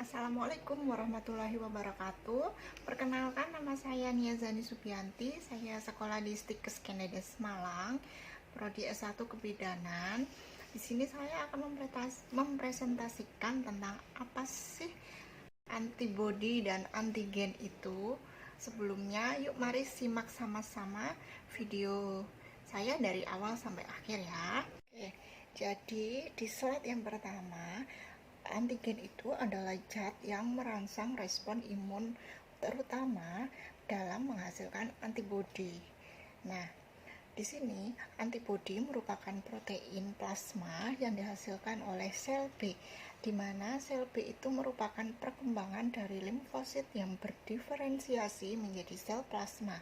Assalamualaikum warahmatullahi wabarakatuh. Perkenalkan, nama saya Nia Zani Subianti. Saya sekolah di Stikes Kennedy Malang, prodi S1 Kebidanan. Di sini saya akan mempresentasikan tentang apa sih antibodi dan antigen itu. Sebelumnya, yuk mari simak sama-sama video saya dari awal sampai akhir ya. Oke, jadi di slide yang pertama, antigen itu adalah zat yang merangsang respon imun, terutama dalam menghasilkan antibodi. Nah, di sini antibodi merupakan protein plasma yang dihasilkan oleh sel B, di mana sel B itu merupakan perkembangan dari limfosit yang berdiferensiasi menjadi sel plasma,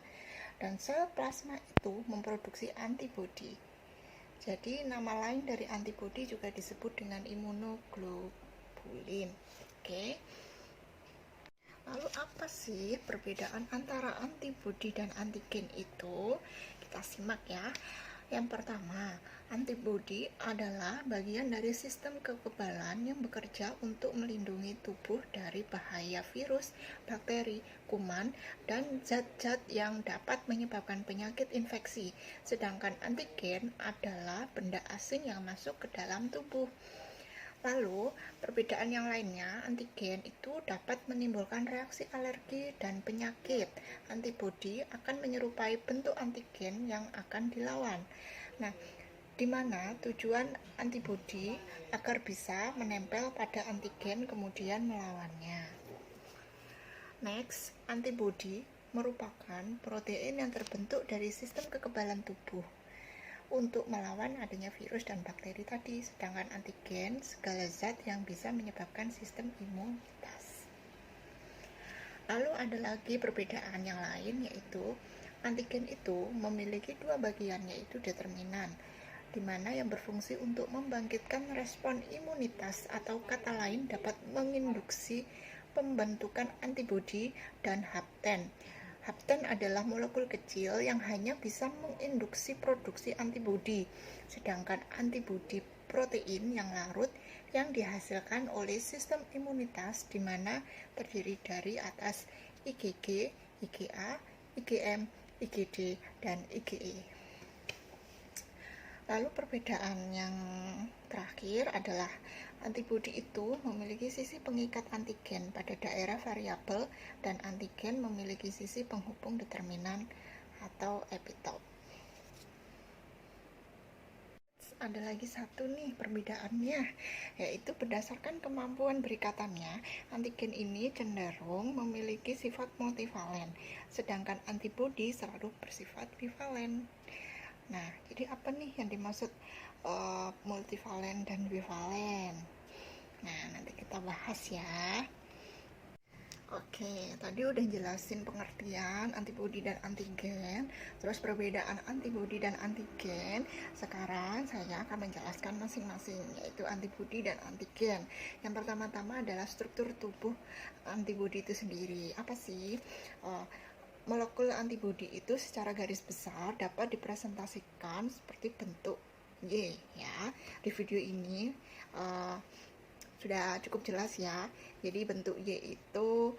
dan sel plasma itu memproduksi antibodi. Jadi nama lain dari antibodi juga disebut dengan imunoglobulin. Oke. Lalu apa sih perbedaan antara antibodi dan antigen itu? Kita simak ya. Yang pertama, antibodi adalah bagian dari sistem kekebalan yang bekerja untuk melindungi tubuh dari bahaya virus, bakteri, kuman, dan zat-zat yang dapat menyebabkan penyakit infeksi. Sedangkan antigen adalah benda asing yang masuk ke dalam tubuh. Lalu, perbedaan yang lainnya, antigen itu dapat menimbulkan reaksi alergi dan penyakit. Antibodi akan menyerupai bentuk antigen yang akan dilawan. Nah, di mana tujuan antibodi agar bisa menempel pada antigen kemudian melawannya. Next, antibodi merupakan protein yang terbentuk dari sistem kekebalan tubuh untuk melawan adanya virus dan bakteri tadi, sedangkan antigen segala zat yang bisa menyebabkan sistem imunitas. Lalu ada lagi perbedaan yang lain, yaitu antigen itu memiliki dua bagian, yaitu determinan, di mana yang berfungsi untuk membangkitkan respon imunitas atau kata lain dapat menginduksi pembentukan antibodi, dan hapten. Hapten adalah molekul kecil yang hanya bisa menginduksi produksi antibodi, sedangkan antibodi protein yang larut yang dihasilkan oleh sistem imunitas, di mana terdiri dari atas IgG, IgA, IgM, IgD, dan IgE. Lalu perbedaan yang terakhir adalah antibodi itu memiliki sisi pengikat antigen pada daerah variabel, dan antigen memiliki sisi penghubung determinan atau epitope. Ada lagi satu nih perbedaannya, yaitu berdasarkan kemampuan berikatannya, antigen ini cenderung memiliki sifat multivalen, sedangkan antibodi selalu bersifat bivalen. Nah, jadi apa nih yang dimaksud multivalen dan bivalen? Nah, nanti kita bahas ya. Oke, tadi udah jelasin pengertian antibodi dan antigen, terus perbedaan antibodi dan antigen. Sekarang saya akan menjelaskan masing-masing, yaitu antibodi dan antigen. Yang pertama-tama adalah struktur tubuh antibodi itu sendiri. Apa sih? Molekul antibodi itu secara garis besar dapat dipresentasikan seperti bentuk Y ya. Di video ini sudah cukup jelas ya. Jadi bentuk Y itu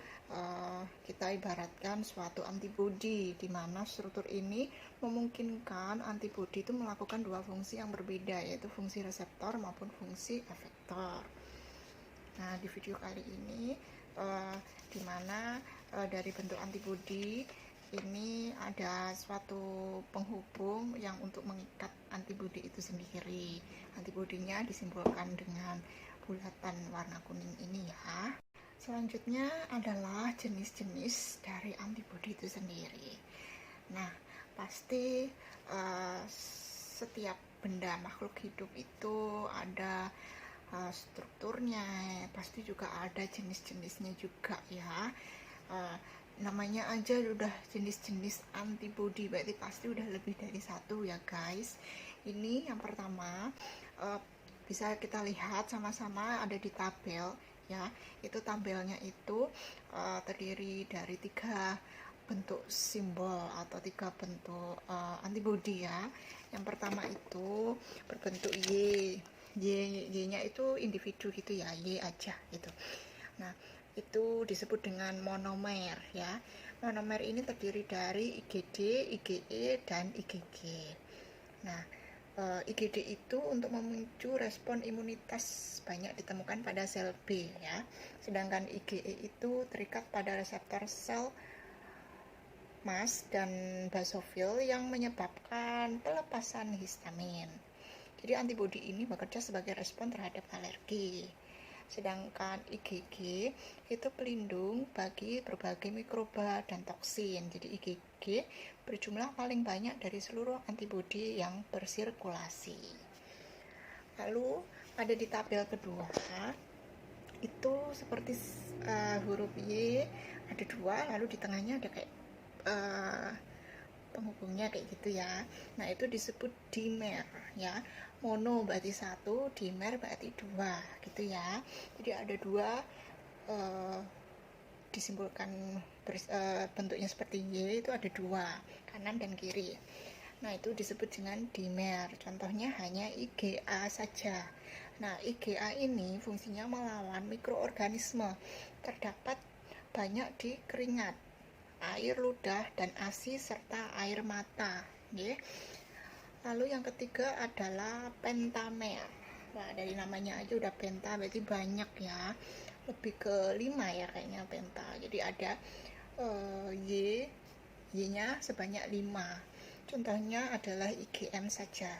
kita ibaratkan suatu antibodi, di mana struktur ini memungkinkan antibodi itu melakukan dua fungsi yang berbeda, yaitu fungsi reseptor maupun fungsi efektor. Nah, di video kali ini di mana dari bentuk antibodi ini ada suatu penghubung yang untuk mengikat antibodi itu sendiri. Antibodinya disimbolkan dengan bulatan warna kuning ini ya. Selanjutnya adalah jenis-jenis dari antibodi itu sendiri. Nah, pasti setiap benda makhluk hidup itu ada strukturnya, pasti juga ada jenis-jenisnya juga ya. Namanya aja udah jenis-jenis antibodi, berarti pasti udah lebih dari satu ya guys. Ini yang pertama bisa kita lihat sama-sama ada di tabel ya. Itu tabelnya itu terdiri dari 3 bentuk simbol atau 3 bentuk antibodi ya. Yang pertama itu berbentuk Y-nya itu individu gitu ya, Y aja gitu. Nah, itu disebut dengan monomer ya. Monomer ini terdiri dari IgD, IgE, dan IgG. Nah, IgD itu untuk memicu respon imunitas banyak ditemukan pada sel B ya. Sedangkan IgE itu terikat pada reseptor sel mast dan basofil yang menyebabkan pelepasan histamin. Jadi antibodi ini bekerja sebagai respon terhadap alergi. Sedangkan IgG itu pelindung bagi berbagai mikroba dan toksin. Jadi IgG berjumlah paling banyak dari seluruh antibodi yang bersirkulasi. Lalu ada di tabel kedua itu seperti huruf Y ada 2, lalu di tengahnya ada kayak penghubungnya kayak gitu ya. Nah, itu disebut dimer ya. Mono berarti 1, dimer berarti 2 gitu ya. Jadi ada 2 disimpulkan bentuknya seperti Y, itu ada 2, kanan dan kiri. Nah, itu disebut dengan dimer. Contohnya hanya IgA saja. Nah, IgA ini fungsinya melawan mikroorganisme. Terdapat banyak di keringat, air ludah, dan ASI serta air mata. Lalu yang ketiga adalah pentamer. Nah, dari namanya aja udah penta, berarti banyak ya. Lebih ke 5 ya kayaknya penta. Jadi ada Y-nya sebanyak 5. Contohnya adalah IgM saja.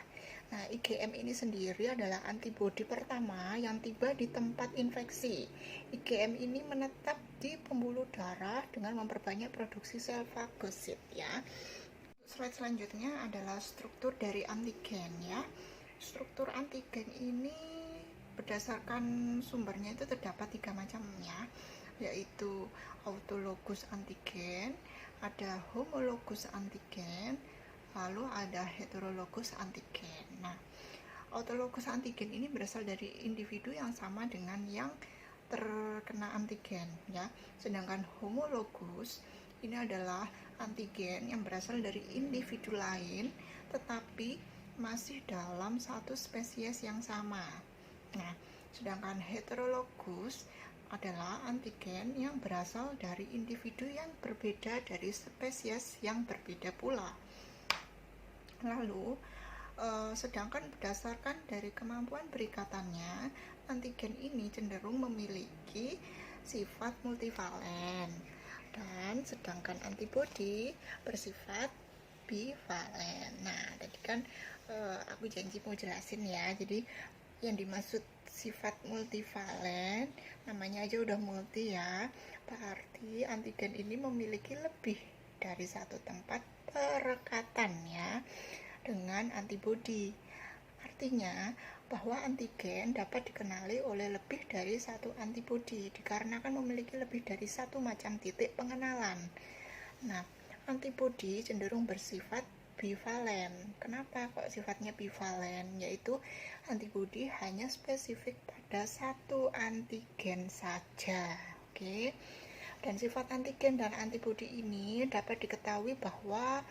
Nah, IgM ini sendiri adalah antibodi pertama yang tiba di tempat infeksi. IgM ini menetap di pembuluh darah dengan memperbanyak produksi sel fagosit ya. Slide selanjutnya adalah struktur dari antigen ya. Struktur antigen ini berdasarkan sumbernya itu terdapat 3 macam ya, yaitu autologus antigen, ada homologus antigen, lalu ada heterologus antigen. Nah, autologus antigen ini berasal dari individu yang sama dengan yang terkena antigen ya. Sedangkan homologus ini adalah antigen yang berasal dari individu lain tetapi masih dalam satu spesies yang sama. Nah, sedangkan heterologus adalah antigen yang berasal dari individu yang berbeda dari spesies yang berbeda pula. Lalu, sedangkan berdasarkan dari kemampuan berikatannya, antigen ini cenderung memiliki sifat multivalen, dan sedangkan antibodi bersifat bivalen. Nah, tadi kan aku janji mau jelasin ya. Jadi yang dimaksud sifat multivalen, namanya aja udah multi ya, berarti antigen ini memiliki lebih dari satu tempat perekatan ya dengan antibodi. Artinya bahwa antigen dapat dikenali oleh lebih dari satu antibodi dikarenakan memiliki lebih dari satu macam titik pengenalan. Nah, antibodi cenderung bersifat bivalen. Kenapa kok sifatnya bivalen? Yaitu antibodi hanya spesifik pada satu antigen saja. Oke. Dan sifat antigen dan antibodi ini dapat diketahui bahwa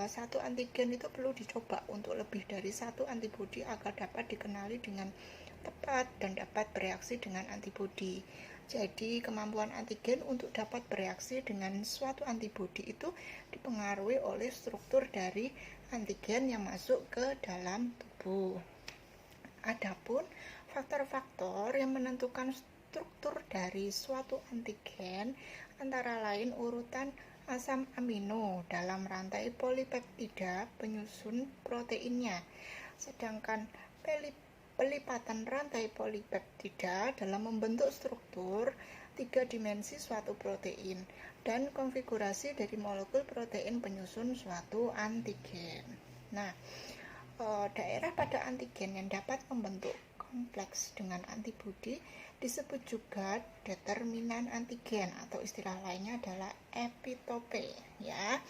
satu antigen itu perlu dicoba untuk lebih dari satu antibodi agar dapat dikenali dengan tepat dan dapat bereaksi dengan antibodi. Jadi kemampuan antigen untuk dapat bereaksi dengan suatu antibodi itu dipengaruhi oleh struktur dari antigen yang masuk ke dalam tubuh. Adapun faktor-faktor yang menentukan struktur dari suatu antigen antara lain urutan asam amino dalam rantai polipeptida penyusun proteinnya, sedangkan pelipatan rantai polipeptida dalam membentuk struktur 3 dimensi suatu protein dan konfigurasi dari molekul protein penyusun suatu antigen. Nah, daerah pada antigen yang dapat membentuk kompleks dengan antibodi disebut juga determinan antigen atau istilah lainnya adalah epitope ya.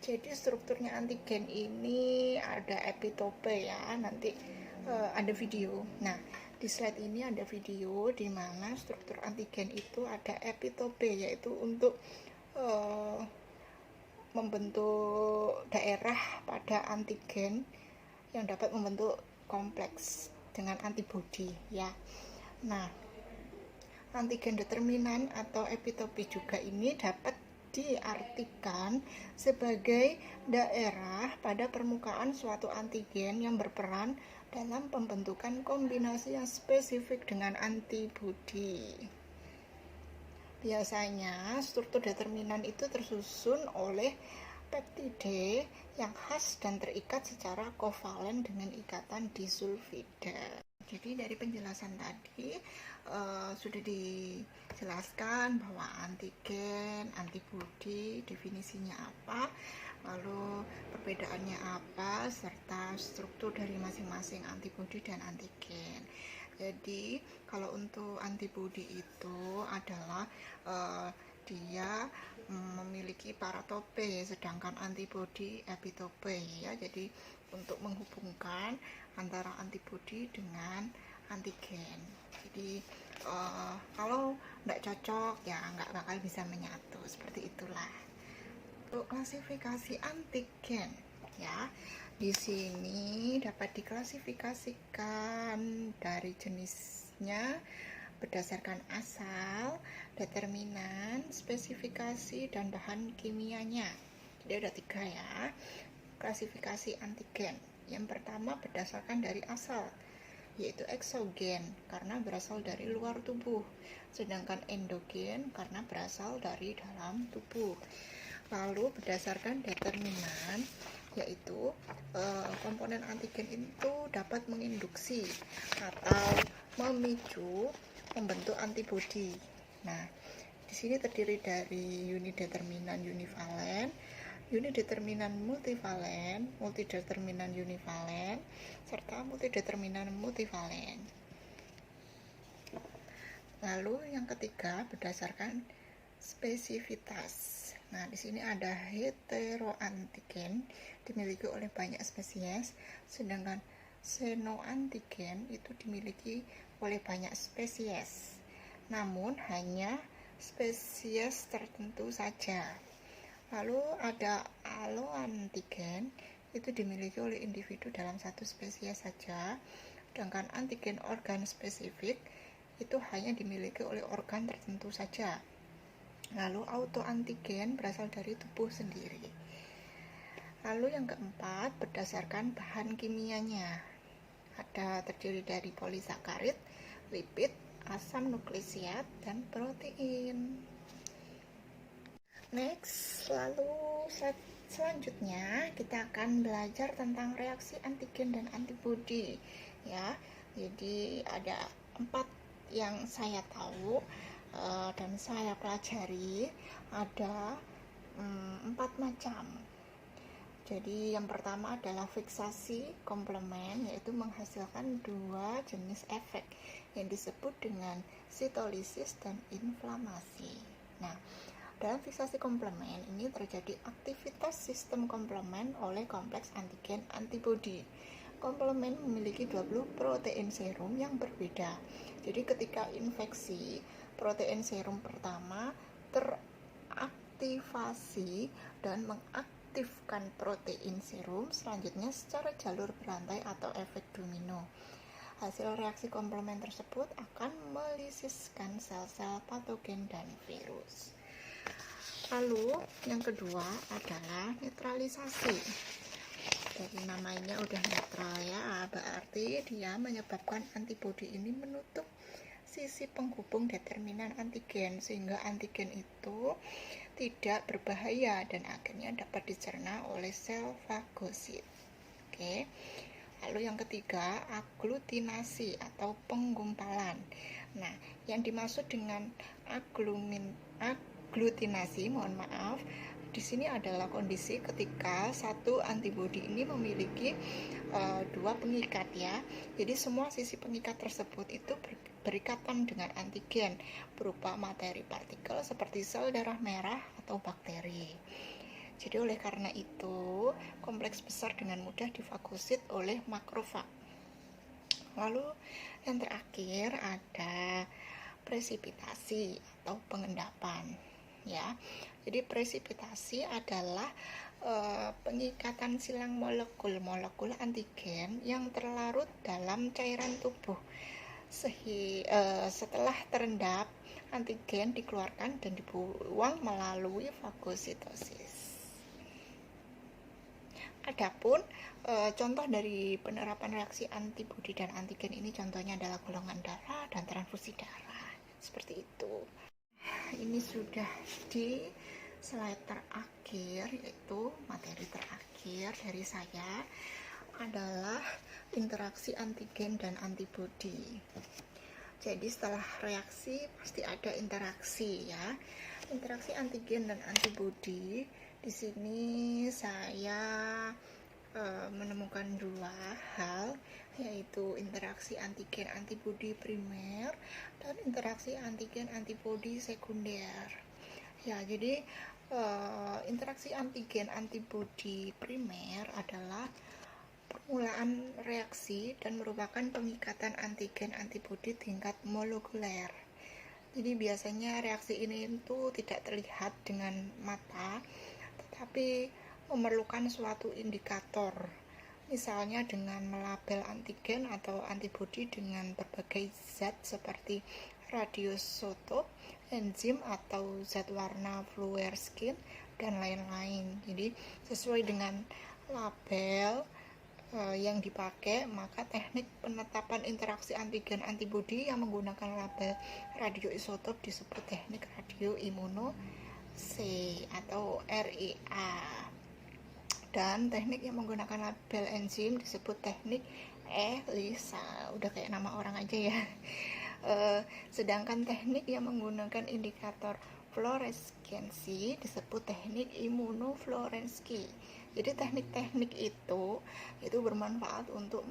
Jadi strukturnya antigen ini ada epitope ya, nanti ada video. Nah, di slide ini ada video di mana struktur antigen itu ada epitope, yaitu untuk membentuk daerah pada antigen yang dapat membentuk kompleks dengan antibodi ya. Nah, Antigen determinan atau epitope juga ini dapat diartikan sebagai daerah pada permukaan suatu antigen yang berperan dalam pembentukan kombinasi yang spesifik dengan antibodi. Biasanya struktur determinan itu tersusun oleh peptide yang khas dan terikat secara kovalen dengan ikatan disulfida. Jadi dari penjelasan tadi sudah dijelaskan bahwa antigen, antibodi, definisinya apa, lalu perbedaannya apa, serta struktur dari masing-masing antibodi dan antigen. Jadi kalau untuk antibodi itu adalah dia memiliki paratope, sedangkan antibodi epitope ya. Jadi untuk menghubungkan antara antibodi dengan antigen. Jadi kalau nggak cocok ya nggak bakal bisa menyatu, seperti itulah. Untuk klasifikasi antigen ya, di sini dapat diklasifikasikan dari jenisnya berdasarkan asal, determinan, spesifikasi, dan bahan kimianya. Jadi ada 3 ya klasifikasi antigen. Yang pertama berdasarkan dari asal, yaitu eksogen karena berasal dari luar tubuh, sedangkan endogen karena berasal dari dalam tubuh. Lalu berdasarkan determinan, yaitu komponen antigen itu dapat menginduksi atau memicu membentuk antibodi. Nah, di sini terdiri dari unit determinan univalen, unit determinan multivalen, multideterminan univalen, serta multideterminan multivalen. Lalu yang ketiga berdasarkan spesifitas. Nah, di sini ada heteroantigen dimiliki oleh banyak spesies, sedangkan xenoantigen itu dimiliki oleh banyak spesies, namun hanya spesies tertentu saja. Lalu ada alloantigen, itu dimiliki oleh individu dalam satu spesies saja, sedangkan antigen organ spesifik itu hanya dimiliki oleh organ tertentu saja. Lalu autoantigen berasal dari tubuh sendiri. Lalu yang keempat berdasarkan bahan kimianya. Ada terdiri dari polisakarid, lipid, asam nuklisiat, dan protein. Next, lalu selanjutnya kita akan belajar tentang reaksi antigen dan antibodi ya. Jadi ada 4 yang saya tahu dan saya pelajari, ada 4 macam. Jadi yang pertama adalah fiksasi komplement, yaitu menghasilkan 2 jenis efek yang disebut dengan sitolisis dan inflamasi. Nah, dalam fiksasi komplement ini terjadi aktivitas sistem komplement oleh kompleks antigen antibodi. Komplement memiliki 20 protein serum yang berbeda. Jadi ketika infeksi, protein serum pertama teraktivasi dan mengaktifkan protein serum selanjutnya secara jalur berantai atau efek domino. Hasil reaksi komplement tersebut akan melisiskan sel-sel patogen dan virus. Lalu yang kedua adalah netralisasi. Dari namanya udah netral ya, berarti dia menyebabkan antibodi ini menutup sisi penghubung determinan antigen sehingga antigen itu tidak berbahaya dan akhirnya dapat dicerna oleh sel fagosit. Oke. Lalu yang ketiga, aglutinasi atau penggumpalan. Nah, yang dimaksud dengan aglutinasi, mohon maaf, di sini adalah kondisi ketika satu antibodi ini memiliki 2 pengikat ya. Jadi semua sisi pengikat tersebut itu berikatan dengan antigen berupa materi partikel seperti sel darah merah atau bakteri. Jadi oleh karena itu, kompleks besar dengan mudah difagosit oleh makrofag. Lalu yang terakhir ada presipitasi atau pengendapan ya. Jadi presipitasi adalah pengikatan silang molekul-molekul antigen yang terlarut dalam cairan tubuh Setelah terendap, antigen dikeluarkan dan dibuang melalui fagositosis. Adapun contoh dari penerapan reaksi antibodi dan antigen ini contohnya adalah golongan darah dan transfusi darah. Seperti itu. Ini sudah di slide terakhir, yaitu materi terakhir dari saya adalah interaksi antigen dan antibodi. Jadi setelah reaksi pasti ada interaksi ya. Interaksi antigen dan antibodi. Di sini saya menemukan dua hal, yaitu interaksi antigen antibodi primer dan interaksi antigen antibodi sekunder. Ya, jadi interaksi antigen antibodi primer adalah permulaan reaksi dan merupakan pengikatan antigen antibodi tingkat molekuler. Jadi biasanya reaksi ini itu tidak terlihat dengan mata, tetapi memerlukan suatu indikator. Misalnya dengan melabel antigen atau antibodi dengan berbagai zat seperti radiositop, enzim atau zat warna Fluorescein dan lain-lain. Jadi sesuai dengan label yang dipakai, maka teknik penetapan interaksi antigen antibodi yang menggunakan label radioisotop disebut teknik radioimunosei atau RIA, dan teknik yang menggunakan label enzim disebut teknik ELISA. Udah kayak nama orang aja ya. Sedangkan teknik yang menggunakan indikator fluoreskensi disebut teknik imunofluorensi. Jadi teknik-teknik itu bermanfaat untuk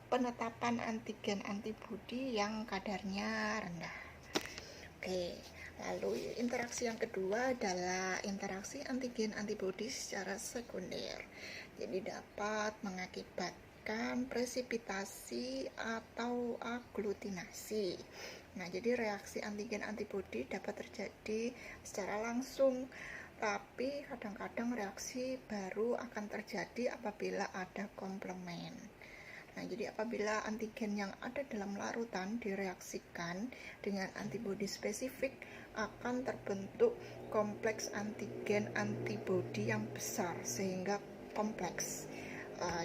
penetapan antigen antibodi yang kadarnya rendah. Oke, lalu interaksi yang kedua adalah interaksi antigen antibodi secara sekunder. Jadi dapat mengakibatkan presipitasi atau aglutinasi. Nah, jadi reaksi antigen antibodi dapat terjadi secara langsung, tapi kadang-kadang reaksi baru akan terjadi apabila ada komplement. Nah, jadi apabila antigen yang ada dalam larutan direaksikan dengan antibodi spesifik, akan terbentuk kompleks antigen antibodi yang besar sehingga kompleks.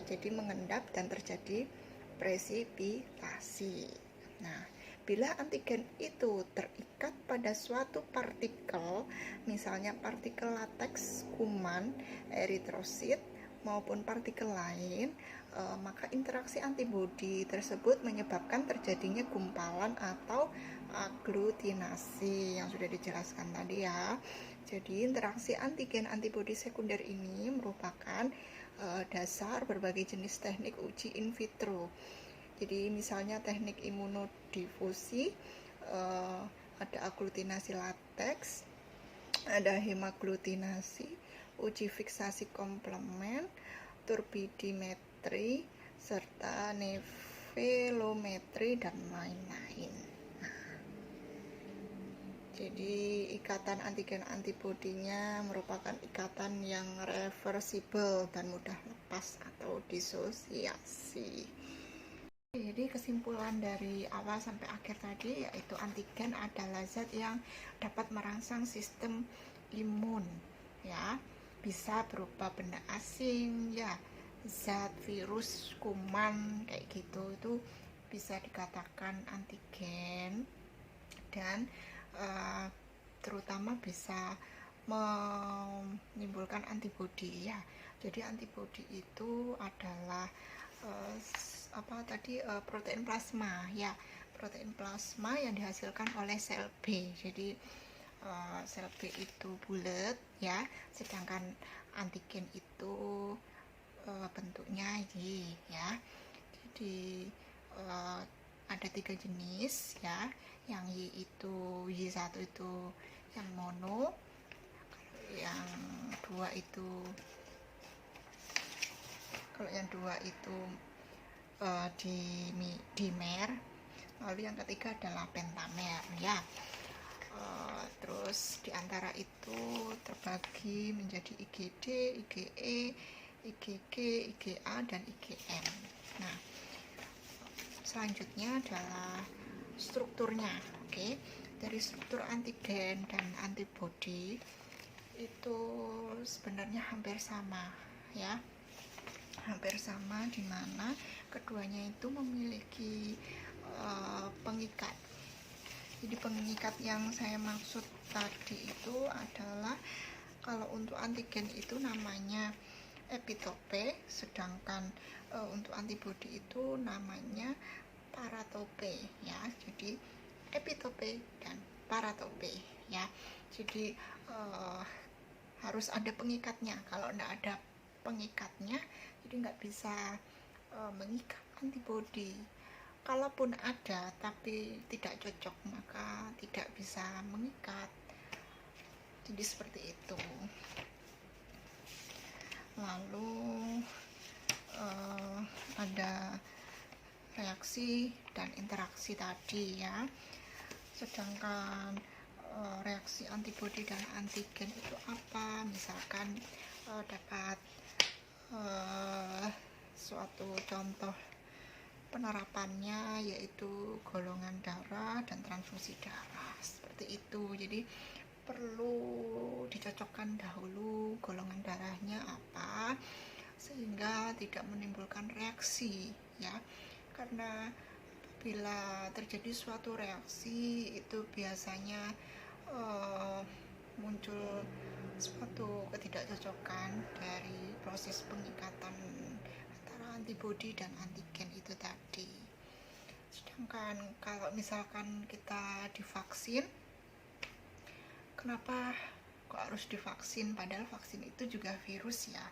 Jadi mengendap dan terjadi presipitasi. Nah, bila antigen itu terikat pada suatu partikel, misalnya partikel lateks, kuman, eritrosit, maupun partikel lain, maka interaksi antibodi tersebut menyebabkan terjadinya gumpalan atau aglutinasi yang sudah dijelaskan tadi ya. Jadi interaksi antigen antibodi sekunder ini merupakan dasar berbagai jenis teknik uji in vitro. Jadi misalnya teknik imunodifusi, ada aglutinasi lateks, ada hemaglutinasi, uji fiksasi komplement, turbidimetri, serta nevelometri dan lain-lain. Jadi ikatan antigen antibodinya merupakan ikatan yang reversibel dan mudah lepas atau disosiasi. Jadi kesimpulan dari awal sampai akhir tadi yaitu antigen adalah zat yang dapat merangsang sistem imun ya, bisa berupa benda asing ya, zat, virus, kuman kayak gitu, itu bisa dikatakan antigen, dan terutama bisa menimbulkan antibodi ya. Jadi antibodi itu adalah protein plasma ya, protein plasma yang dihasilkan oleh sel B. Jadi sel B itu bulat ya, sedangkan antigen itu bentuknya Y ya. Jadi ada 3 jenis ya. Yang Y itu Y1 itu yang mono, yang dua itu dimer, lalu yang ketiga adalah pentamer ya. Terus diantara itu terbagi menjadi IgD, IgE, IgG, IgA, dan IgM. Nah, selanjutnya adalah strukturnya. Oke, dari struktur antigen dan antibodi itu sebenarnya hampir sama ya, hampir sama, di mana keduanya itu memiliki pengikat. Jadi pengikat yang saya maksud tadi itu adalah kalau untuk antigen itu namanya epitope, sedangkan untuk antibodi itu namanya paratope ya. Jadi epitope dan paratope ya. Jadi harus ada pengikatnya. Kalau tidak ada pengikatnya, jadi nggak bisa mengikat antibodi. Kalaupun ada tapi tidak cocok, maka tidak bisa mengikat. Jadi seperti itu. Lalu ada reaksi dan interaksi tadi ya. Sedangkan reaksi antibodi dan antigen itu apa? Misalkan dapat suatu contoh penerapannya yaitu golongan darah dan transfusi darah, seperti itu. Jadi perlu dicocokkan dahulu golongan darahnya apa sehingga tidak menimbulkan reaksi ya, karena bila terjadi suatu reaksi itu biasanya muncul suatu ketidakcocokan dari proses pengikatan antara antibodi dan antigen itu tadi. Sedangkan kalau misalkan kita divaksin, kenapa kok harus divaksin? Padahal vaksin itu juga virus ya.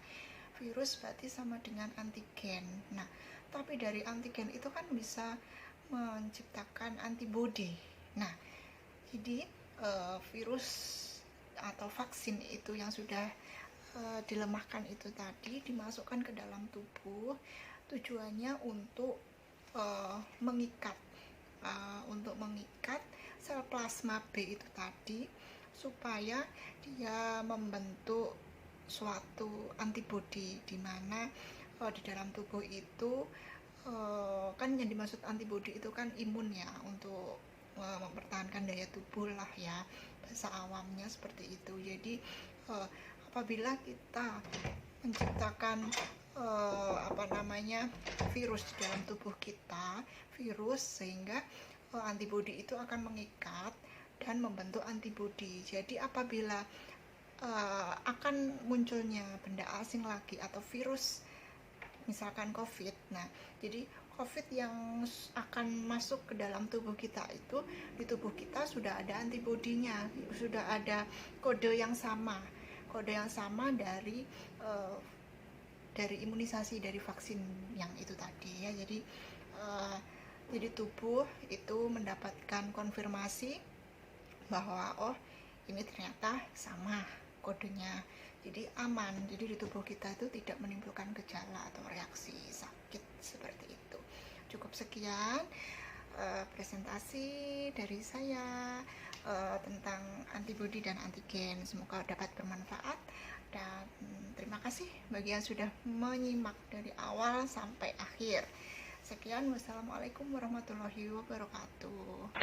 Virus berarti sama dengan antigen. Nah, tapi dari antigen itu kan bisa menciptakan antibodi. Nah, jadi virus atau vaksin itu yang sudah dilemahkan itu tadi dimasukkan ke dalam tubuh, tujuannya untuk mengikat sel plasma B itu tadi supaya dia membentuk suatu antibodi, di mana di dalam tubuh itu kan yang dimaksud antibodi itu kan imun ya, untuk mempertahankan daya tubuh lah ya, bahasa awamnya seperti itu. Jadi apabila kita menciptakan virus di dalam tubuh kita, sehingga antibodi itu akan mengikat dan membentuk antibodi. Jadi apabila akan munculnya benda asing lagi atau virus, misalkan COVID, nah jadi COVID yang akan masuk ke dalam tubuh kita itu, di tubuh kita sudah ada antibodinya, sudah ada kode yang sama dari imunisasi, dari vaksin yang itu tadi ya. Jadi tubuh itu mendapatkan konfirmasi bahwa oh ini ternyata sama kodenya, jadi aman. Jadi di tubuh kita itu tidak menimbulkan gejala atau reaksi sakit seperti itu. Cukup sekian presentasi dari saya tentang antibodi dan antigen. Semoga dapat bermanfaat, dan terima kasih bagi yang sudah menyimak dari awal sampai akhir. Sekian, wassalamualaikum warahmatullahi wabarakatuh.